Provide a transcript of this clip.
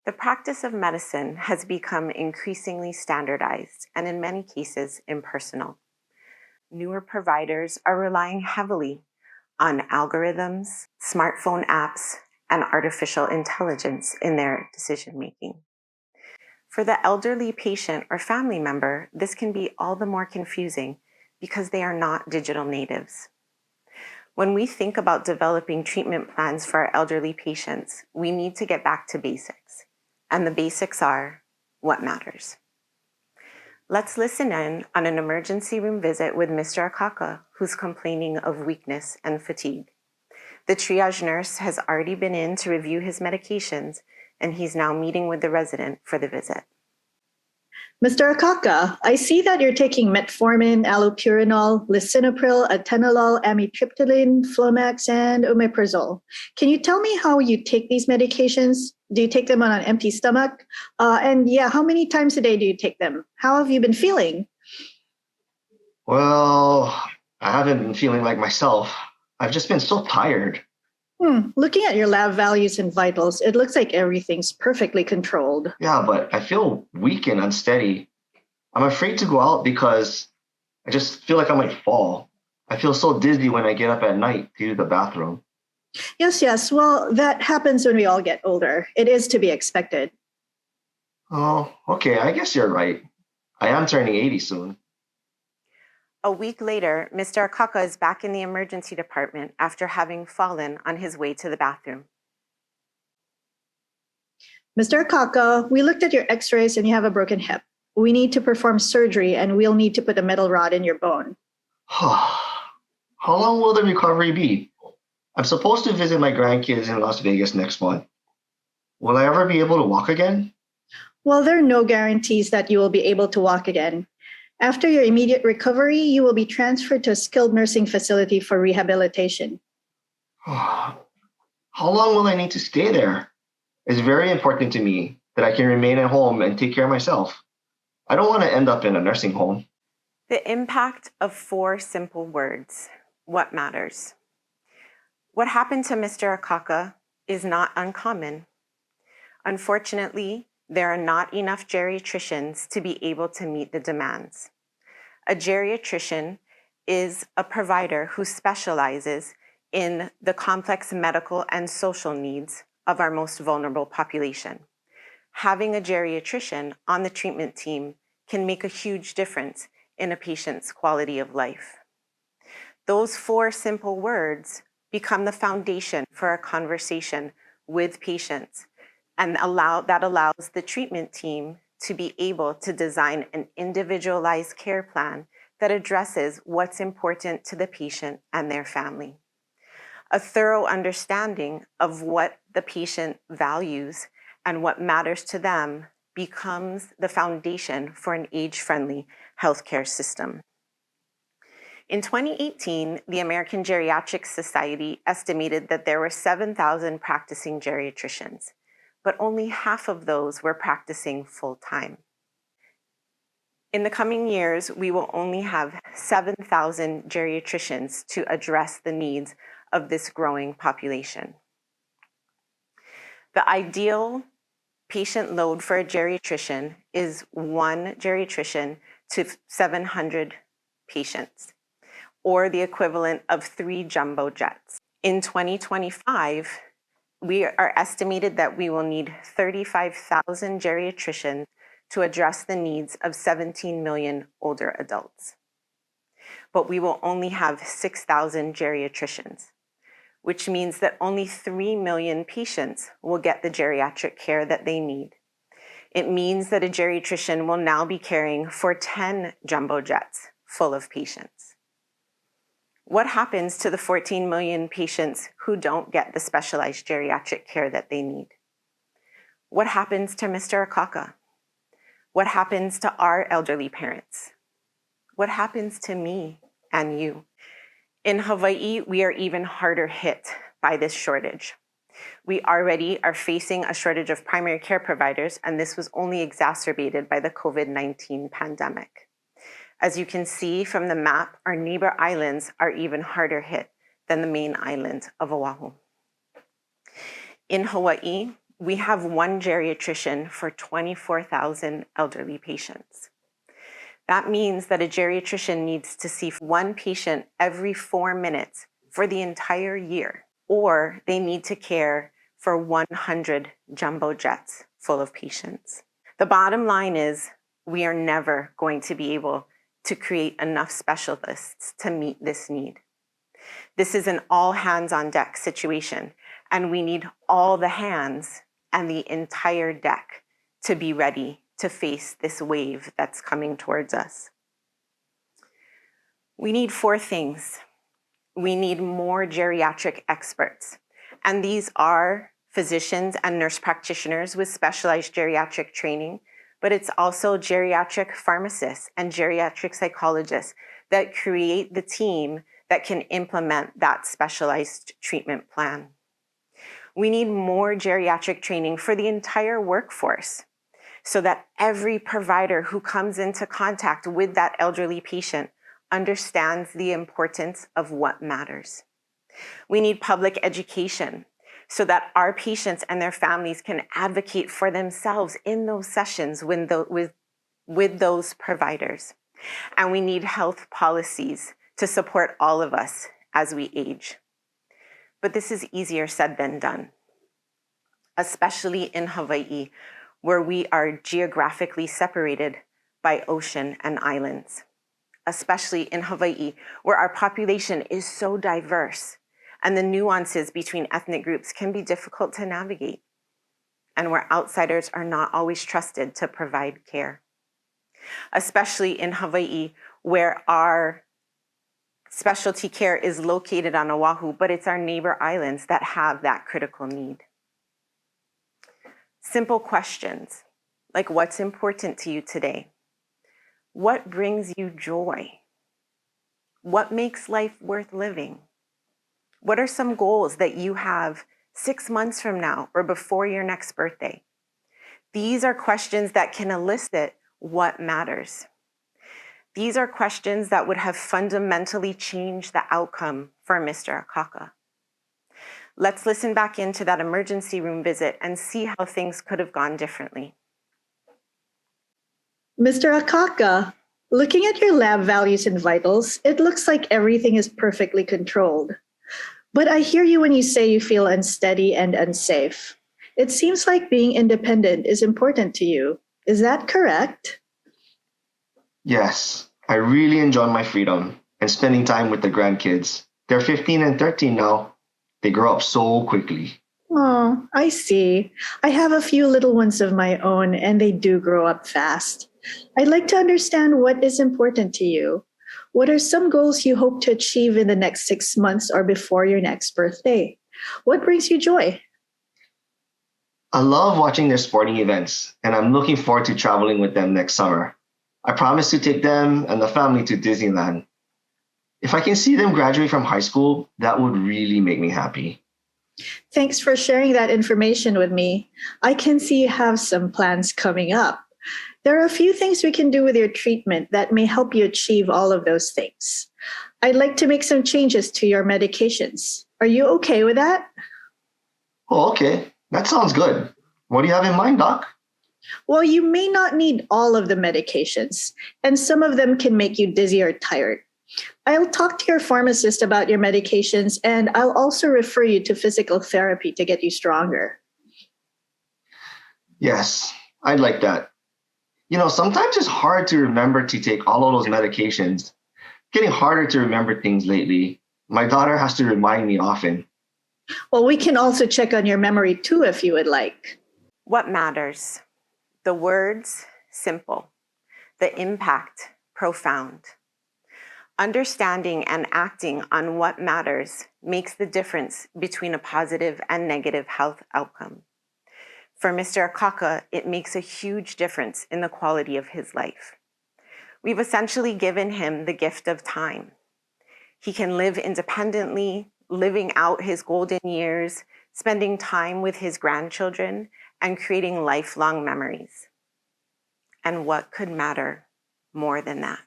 The practice of medicine has become increasingly standardized and in many cases impersonal. Newer providers are relying heavily on algorithms, smartphone apps, and artificial intelligence in their decision making. For the elderly patient or family member, this can be all the more confusing because they are not digital natives. When we think about developing treatment plans for our elderly patients, we need to get back to basics. And the basics are what matters. Let's listen in on an emergency room visit with Mr. Akaka, who's complaining of weakness and fatigue. The triage nurse has already been in to review his medications, and he's now meeting with the resident for the visit. Mr. Akaka, I see that you're taking metformin, allopurinol, lisinopril, atenolol, amitriptyline, Flomax, and omeprazole. Can you tell me how you take these medications? Do you take them on an empty stomach? How many times a day do you take them? How have you been feeling? Well, I haven't been feeling like myself. I've just been so tired. Looking at your lab values and vitals, it looks like everything's perfectly controlled. Yeah, but I feel weak and unsteady. I'm afraid to go out because I just feel like I might fall. I feel so dizzy when I get up at night to use the bathroom. Yes. Well, that happens when we all get older. It is to be expected. Oh, okay, I guess you're right. I am turning 80 soon. A week later, Mr. Akaka is back in the emergency department after having fallen on his way to the bathroom. Mr. Akaka, we looked at your x-rays and you have a broken hip. We need to perform surgery and we'll need to put a metal rod in your bone. How long will the recovery be? I'm supposed to visit my grandkids in Las Vegas next month. Will I ever be able to walk again? Well, there are no guarantees that you will be able to walk again. After your immediate recovery, you will be transferred to a skilled nursing facility for rehabilitation. How long will I need to stay there? It's very important to me that I can remain at home and take care of myself. I don't want to end up in a nursing home. The impact of 4 simple words. What matters? What happened to Mr. Akaka is not uncommon. Unfortunately, there are not enough geriatricians to be able to meet the demands. A geriatrician is a provider who specializes in the complex medical and social needs of our most vulnerable population. Having a geriatrician on the treatment team can make a huge difference in a patient's quality of life. Those 4 simple words become the foundation for a conversation with patients, and that allows the treatment team to be able to design an individualized care plan that addresses what's important to the patient and their family. A thorough understanding of what the patient values and what matters to them becomes the foundation for an age-friendly healthcare system. In 2018, the American Geriatric Society estimated that there were 7,000 practicing geriatricians, but only half of those were practicing full-time. In the coming years, we will only have 7,000 geriatricians to address the needs of this growing population. The ideal patient load for a geriatrician is 1 geriatrician to 700 patients, or the equivalent of 3 jumbo jets. In 2025, we are estimated that we will need 35,000 geriatricians to address the needs of 17 million older adults. But we will only have 6,000 geriatricians, which means that only 3 million patients will get the geriatric care that they need. It means that a geriatrician will now be caring for 10 jumbo jets full of patients. What happens to the 14 million patients who don't get the specialized geriatric care that they need? What happens to Mr. Akaka? What happens to our elderly parents? What happens to me and you? In Hawaii, we are even harder hit by this shortage. We already are facing a shortage of primary care providers, and this was only exacerbated by the COVID-19 pandemic. As you can see from the map, our neighbor islands are even harder hit than the main island of Oahu. In Hawaii, We have one geriatrician for 24,000 elderly patients. That means that a geriatrician needs to see one patient every 4 minutes for the entire year, or they need to care for 100 jumbo jets full of patients. The bottom line is we are never going to be able to create enough specialists to meet this need. This is an all hands on deck situation, and we need all the hands and the entire deck to be ready to face this wave that's coming towards us. We need 4 things. We need more geriatric experts, and these are physicians and nurse practitioners with specialized geriatric training, but it's also geriatric pharmacists and geriatric psychologists that create the team that can implement that specialized treatment plan. We need more geriatric training for the entire workforce so that every provider who comes into contact with that elderly patient understands the importance of what matters. We need public education so that our patients and their families can advocate for themselves in those sessions with those providers. And we need health policies to support all of us as we age. But this is easier said than done, especially in Hawaii, where we are geographically separated by ocean and islands. Especially in Hawaii, where our population is so diverse and the nuances between ethnic groups can be difficult to navigate, and where outsiders are not always trusted to provide care. Especially in Hawaii, where our specialty care is located on Oahu, but it's our neighbor islands that have that critical need. Simple questions like, what's important to you today? What brings you joy? What makes life worth living? What are some goals that you have 6 months from now or before your next birthday? These are questions that can elicit what matters. These are questions that would have fundamentally changed the outcome for Mr. Akaka. Let's listen back into that emergency room visit and see how things could have gone differently. Mr. Akaka, looking at your lab values and vitals, it looks like everything is perfectly controlled. But I hear you when you say you feel unsteady and unsafe. It seems like being independent is important to you. Is that correct? Yes, I really enjoy my freedom and spending time with the grandkids. They're 15 and 13 now. They grow up so quickly. Oh, I see. I have a few little ones of my own, and they do grow up fast. I'd like to understand what is important to you. What are some goals you hope to achieve in the next 6 months or before your next birthday? What brings you joy? I love watching their sporting events, and I'm looking forward to traveling with them next summer. I promise to take them and the family to Disneyland. If I can see them graduate from high school, that would really make me happy. Thanks for sharing that information with me. I can see you have some plans coming up. There are a few things we can do with your treatment that may help you achieve all of those things. I'd like to make some changes to your medications. Are you okay with that? Oh, okay. That sounds good. What do you have in mind, Doc? Well, you may not need all of the medications, and some of them can make you dizzy or tired. I'll talk to your pharmacist about your medications, and I'll also refer you to physical therapy to get you stronger. Yes, I'd like that. Sometimes it's hard to remember to take all of those medications. Getting harder to remember things lately. My daughter has to remind me often. Well, we can also check on your memory too if you would like. What matters? The words, simple. The impact, profound. Understanding and acting on what matters makes the difference between a positive and negative health outcome. For Mr. Akaka, it makes a huge difference in the quality of his life. We've essentially given him the gift of time. He can live independently, living out his golden years, spending time with his grandchildren, and creating lifelong memories. And what could matter more than that?